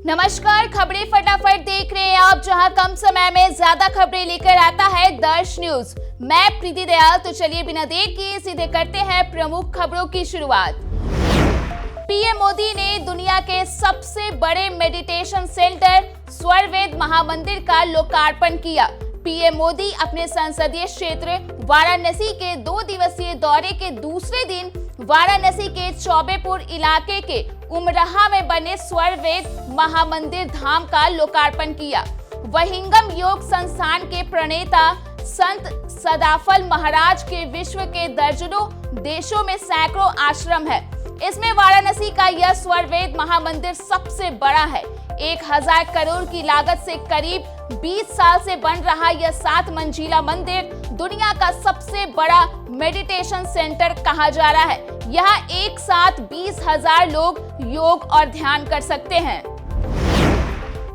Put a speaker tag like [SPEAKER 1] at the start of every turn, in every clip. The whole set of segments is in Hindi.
[SPEAKER 1] नमस्कार, खबरें फटाफट देख रहे हैं आप, जहां कम समय में ज्यादा खबरें लेकर आता है दर्श न्यूज। मैं प्रीति दयाल। तो चलिए बिना देर किए सीधे करते हैं प्रमुख खबरों की शुरुआत। पीएम मोदी ने दुनिया के सबसे बड़े मेडिटेशन सेंटर स्वर्वेद महामंदिर का लोकार्पण किया। पीएम मोदी अपने संसदीय क्षेत्र वाराणसी के 2 दिवसीय दौरे के दूसरे दिन वाराणसी के चौबेपुर इलाके के उमराह में बने स्वर्वेद महामंदिर धाम का लोकार्पण किया। वहिंगम योग संस्थान के प्रणेता संत सदाफल महाराज के विश्व के दर्जनों देशों में सैकड़ों आश्रम है। इसमें वाराणसी का यह स्वर्वेद महामंदिर सबसे बड़ा है। 1000 करोड़ की लागत से करीब 20 साल से बन रहा यह 7 मंजिला मंदिर दुनिया का सबसे बड़ा मेडिटेशन सेंटर कहा जा रहा है। यहाँ एक साथ 20,000 लोग योग और ध्यान कर सकते हैं।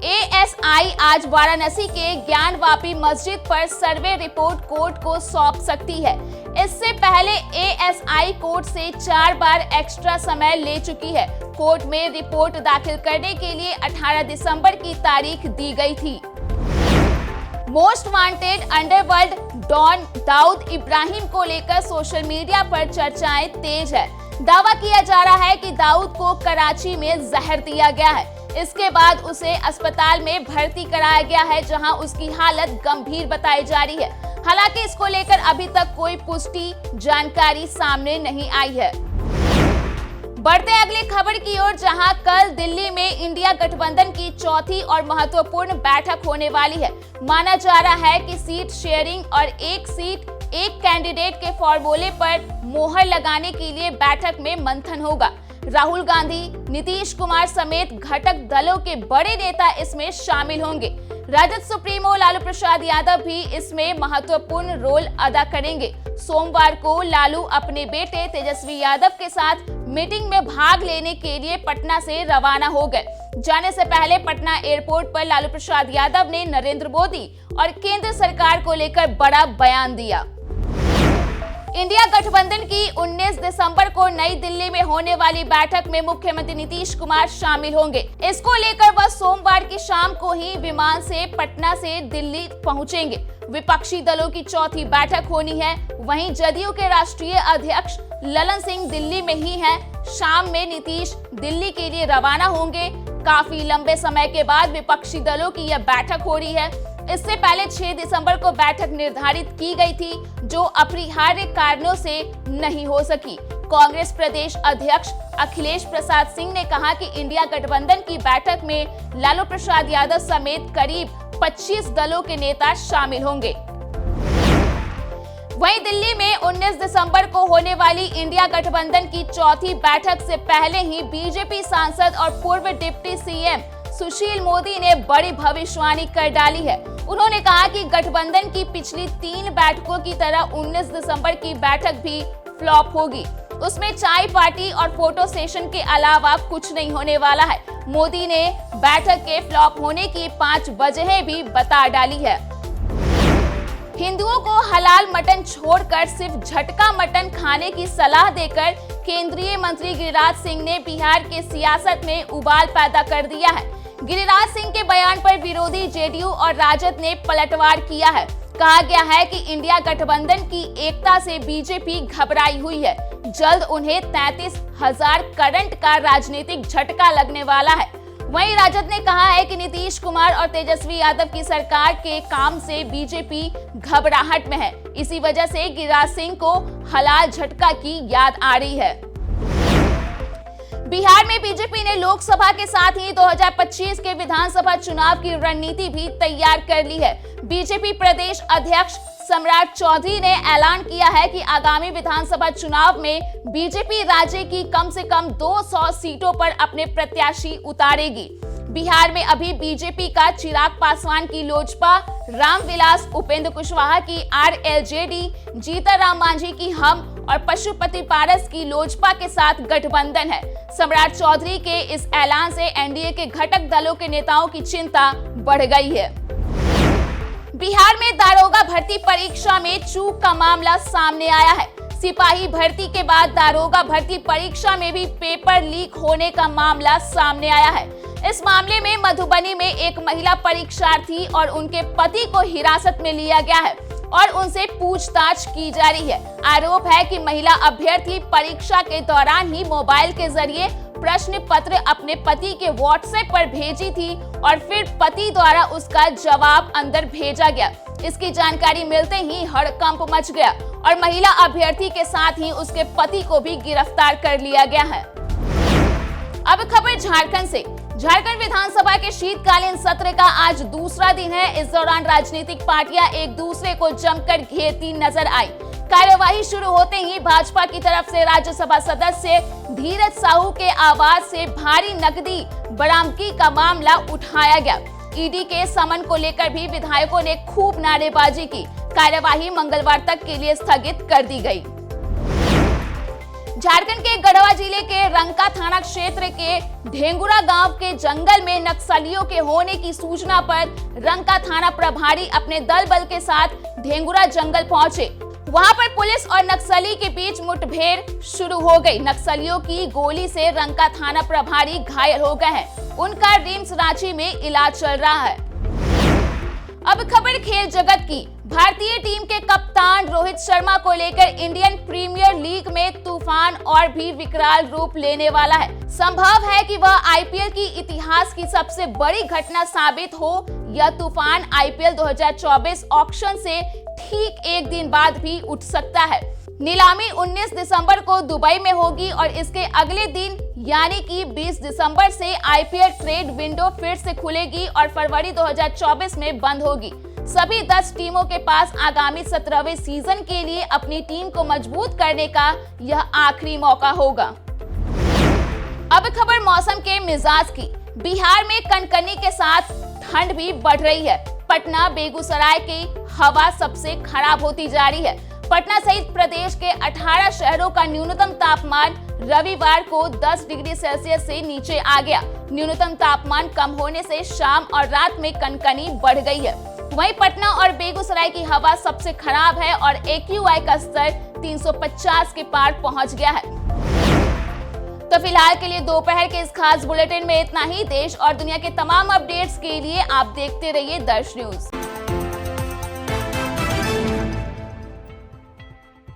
[SPEAKER 1] ASI आज वाराणसी के ज्ञानवापी मस्जिद पर सर्वे रिपोर्ट कोर्ट को सौंप सकती है। इससे पहले ASI कोर्ट से 4 बार एक्स्ट्रा समय ले चुकी है। कोर्ट में रिपोर्ट दाखिल करने के लिए 18 दिसंबर की तारीख दी गई थी। Most wanted underworld don Dawood Ibrahim को लेकर सोशल मीडिया पर चर्चाएं तेज है। दावा किया जा रहा है कि दाऊद को कराची में जहर दिया गया है। इसके बाद उसे अस्पताल में भर्ती कराया गया है, जहां उसकी हालत गंभीर बताई जा रही है। हालांकि इसको लेकर अभी तक कोई पुष्टि जानकारी सामने नहीं आई है। बढ़ते अगली खबर की ओर, जहां कल दिल्ली में इंडिया गठबंधन की चौथी और महत्वपूर्ण बैठक होने वाली है। माना जा रहा है कि सीट शेयरिंग और एक सीट एक कैंडिडेट के फॉर्मूले पर मोहर लगाने के लिए बैठक में मंथन होगा। राहुल गांधी, नीतीश कुमार समेत घटक दलों के बड़े नेता इसमें शामिल होंगे। राजद सुप्रीमो लालू प्रसाद यादव भी इसमें महत्वपूर्ण रोल अदा करेंगे। सोमवार को लालू अपने बेटे तेजस्वी यादव के साथ मीटिंग में भाग लेने के लिए पटना से रवाना हो गए। जाने से पहले पटना एयरपोर्ट पर लालू प्रसाद यादव ने नरेंद्र मोदी और केंद्र सरकार को लेकर बड़ा बयान दिया। इंडिया गठबंधन की 19 दिसंबर को नई दिल्ली में होने वाली बैठक में मुख्यमंत्री नीतीश कुमार शामिल होंगे। इसको लेकर वह सोमवार की शाम को ही विमान से पटना से दिल्ली पहुंचेंगे। विपक्षी दलों की चौथी बैठक होनी है। वहीं जदयू के राष्ट्रीय अध्यक्ष ललन सिंह दिल्ली में ही हैं। शाम में नीतीश दिल्ली के लिए रवाना होंगे। काफी लंबे समय के बाद विपक्षी दलों की यह बैठक हो रही है। इससे पहले 6 दिसंबर को बैठक निर्धारित की गई थी, जो अपरिहार्य कारणों से नहीं हो सकी। कांग्रेस प्रदेश अध्यक्ष अखिलेश प्रसाद सिंह ने कहा कि इंडिया गठबंधन की बैठक में लालू प्रसाद यादव समेत करीब 25 दलों के नेता शामिल होंगे। वहीं दिल्ली में 19 दिसंबर को होने वाली इंडिया गठबंधन की चौथी बैठक से पहले ही बीजेपी सांसद और पूर्व डिप्टी सीएम सुशील मोदी ने बड़ी भविष्यवाणी कर डाली है। उन्होंने कहा कि गठबंधन की पिछली 3 बैठकों की तरह 19 दिसंबर की बैठक भी फ्लॉप होगी। उसमें चाय पार्टी और फोटो सेशन के अलावा कुछ नहीं होने वाला है। मोदी ने बैठक के फ्लॉप होने की 5 वजहें भी बता डाली है। हिंदुओं को हलाल मटन छोड़कर सिर्फ झटका मटन खाने की सलाह देकर केंद्रीय मंत्री गिरिराज सिंह ने बिहार के सियासत में उबाल पैदा कर दिया है। गिरिराज सिंह के बयान पर विरोधी जेडीयू और राजद ने पलटवार किया है। कहा गया है कि इंडिया गठबंधन की एकता से बीजेपी घबराई हुई है। जल्द उन्हें 33,000 करंट का राजनीतिक झटका लगने वाला है। वहीं राजद ने कहा है कि नीतीश कुमार और तेजस्वी यादव की सरकार के काम से बीजेपी घबराहट में है। इसी वजह से गिरिराज सिंह को हलाल झटका की याद आ रही है। बिहार में बीजेपी ने लोकसभा के साथ ही 2025 के विधानसभा चुनाव की रणनीति भी तैयार कर ली है। बीजेपी प्रदेश अध्यक्ष सम्राट चौधरी ने ऐलान किया है कि आगामी विधानसभा चुनाव में बीजेपी राज्य की कम से कम 200 सीटों पर अपने प्रत्याशी उतारेगी। बिहार में अभी बीजेपी का चिराग पासवान की लोजपा, रामविलास उपेंद्र कुशवाहा की RLJD, जीतनराम मांझी की हम और पशुपति पारस की लोजपा के साथ गठबंधन है। सम्राट चौधरी के इस ऐलान से एनडीए के घटक दलों के नेताओं की चिंता बढ़ गई है। बिहार में दारोगा भर्ती परीक्षा में चूक का मामला सामने आया है। सिपाही भर्ती के बाद दारोगा भर्ती परीक्षा में भी पेपर लीक होने का मामला सामने आया है। इस मामले में मधुबनी में एक महिला परीक्षार्थी और उनके पति को हिरासत में लिया गया है और उनसे पूछताछ की जा रही है। आरोप है कि महिला अभ्यर्थी परीक्षा के दौरान ही मोबाइल के जरिए प्रश्न पत्र अपने पति के व्हाट्सएप पर भेजी थी और फिर पति द्वारा उसका जवाब अंदर भेजा गया। इसकी जानकारी मिलते ही हड़कंप मच गया और महिला अभ्यर्थी के साथ ही उसके पति को भी गिरफ्तार कर लिया गया है। अब खबर झारखंड से। झारखंड विधानसभा के शीतकालीन सत्र का आज दूसरा दिन है। इस दौरान राजनीतिक पार्टियां एक दूसरे को जमकर घेरती नजर आई। कार्यवाही शुरू होते ही भाजपा की तरफ से राज्यसभा सदस्य धीरज साहू के आवाज से भारी नकदी बरामदगी का मामला उठाया गया। ईडी के समन को लेकर भी विधायकों ने खूब नारेबाजी की। कार्यवाही मंगलवार तक के लिए स्थगित कर दी गई। झारखंड के गढ़वा जिले के रंका थाना क्षेत्र के ढेंगुरा गांव के जंगल में नक्सलियों के होने की सूचना पर रंका थाना प्रभारी अपने दल बल के साथ ढेंगुरा जंगल पहुंचे। वहां पर पुलिस और नक्सली के बीच मुठभेड़ शुरू हो गई। नक्सलियों की गोली से रंका थाना प्रभारी घायल हो गए हैं। उनका रिम्स रांची में इलाज चल रहा है। अब खबर खेल जगत की। भारतीय टीम के कप्तान रोहित शर्मा को लेकर इंडियन प्रीमियर लीग में तूफान और भी विकराल रूप लेने वाला है। संभव है कि वह आईपीएल की इतिहास की सबसे बड़ी घटना साबित हो। यह तूफान आईपीएल 2024 ऑक्शन से ठीक एक दिन बाद भी उठ सकता है। नीलामी 19 दिसंबर को दुबई में होगी और इसके अगले दिन यानी कि 20 दिसंबर से आईपीएल ट्रेड विंडो फिर से खुलेगी और फरवरी 2024 में बंद होगी। सभी 10 टीमों के पास आगामी 17वें सीजन के लिए अपनी टीम को मजबूत करने का यह आखिरी मौका होगा। अब खबर मौसम के मिजाज की। बिहार में कनकनी के साथ ठंड भी बढ़ रही है। पटना बेगूसराय की हवा सबसे खराब होती जा रही है। पटना सहित प्रदेश के 18 शहरों का न्यूनतम तापमान रविवार को 10 डिग्री सेल्सियस से नीचे आ गया। न्यूनतम तापमान कम होने से शाम और रात में कनकनी बढ़ गई है। वहीं पटना और बेगूसराय की हवा सबसे खराब है और AQI का स्तर 350 के पार पहुंच गया है। तो फिलहाल के लिए दोपहर के इस खास बुलेटिन में इतना ही। देश और दुनिया के तमाम अपडेट्स के लिए आप देखते रहिए दर्श न्यूज।